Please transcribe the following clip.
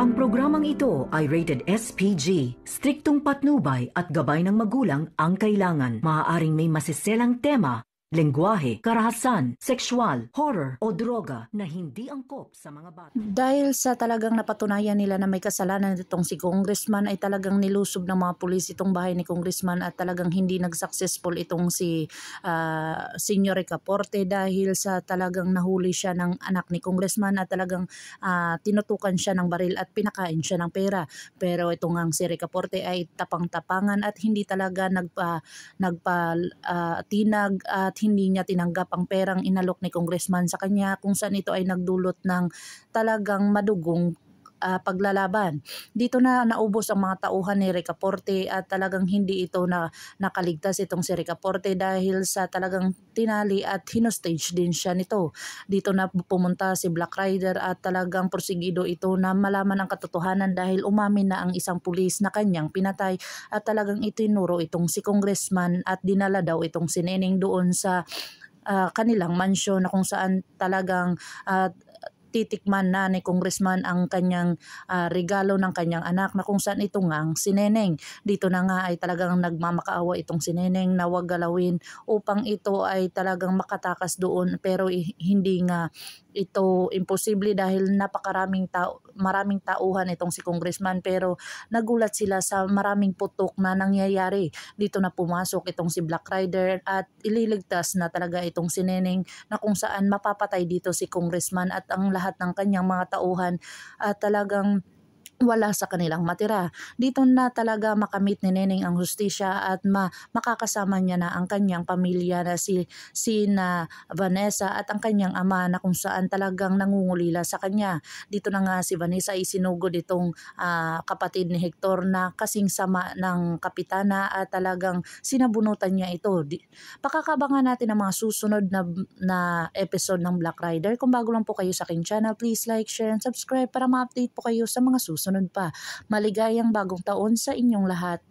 Ang programang ito ay rated SPG. Striktong patnubay at gabay ng magulang ang kailangan. Maaaring may masiselang tema, lengguwahe, karahasan, sexual, horror o droga na hindi angkop sa mga bata. Dahil sa talagang napatunayan nila na may kasalanan itong si Congressman, ay talagang nilusob ng mga pulis itong bahay ni Congressman at talagang hindi nag-successful itong si Senior Ricaporte dahil sa talagang nahuli siya ng anak ni Congressman at talagang tinutukan siya ng baril at pinakain siya ng pera. Pero itong ang si Ricaporte ay tapang-tapangan at hindi talaga tinag at hindi niya tinanggap ang perang inalok ni Congressman sa kanya, kung saan ito ay nagdulot ng talagang madugong paglalaban. Dito na naubos ang mga tauhan ni Ricaporte at talagang hindi ito nakaligtas itong si Ricaporte dahil sa talagang tinali at hinostage din siya nito. Dito na pumunta si Black Rider at talagang porsigido ito na malaman ang katotohanan dahil umamin na ang isang pulis na kanyang pinatay at talagang itinuro itong si Congressman at dinala daw itong si Neneng doon sa kanilang mansyon na kung saan talagang titikman na ni Congressman ang kanyang regalo ng kanyang anak na kung saan ito ngang si Neneng. Dito na nga ay talagang nagmamakaawa itong si Neneng na wag galawin upang ito ay talagang makatakas doon, pero hindi nga ito imposible dahil maraming tauhan itong si Congressman, pero nagulat sila sa maraming putok na nangyayari. Dito na pumasok itong si Black Rider at ililigtas na talaga itong si Neneng na kung saan mapapatay dito si Congressman at ang lahat ng kanyang mga tauhan at talagang wala sa kanilang matira. Dito na talaga makamit ni Neneng ang hustisya at makakasama niya na ang kanyang pamilya na si Vanessa at ang kanyang ama na kung saan talagang nangungulila sa kanya. Dito na nga si Vanessa ay sinugod itong kapatid ni Hector na kasing sama ng kapitana at talagang sinabunutan niya ito. Pakakabangan natin ang mga susunod na episode ng Black Rider. Kung bago lang po kayo sa aking channel, please like, share, and subscribe para ma-update po kayo sa mga susunod pa. Maligayang bagong taon sa inyong lahat.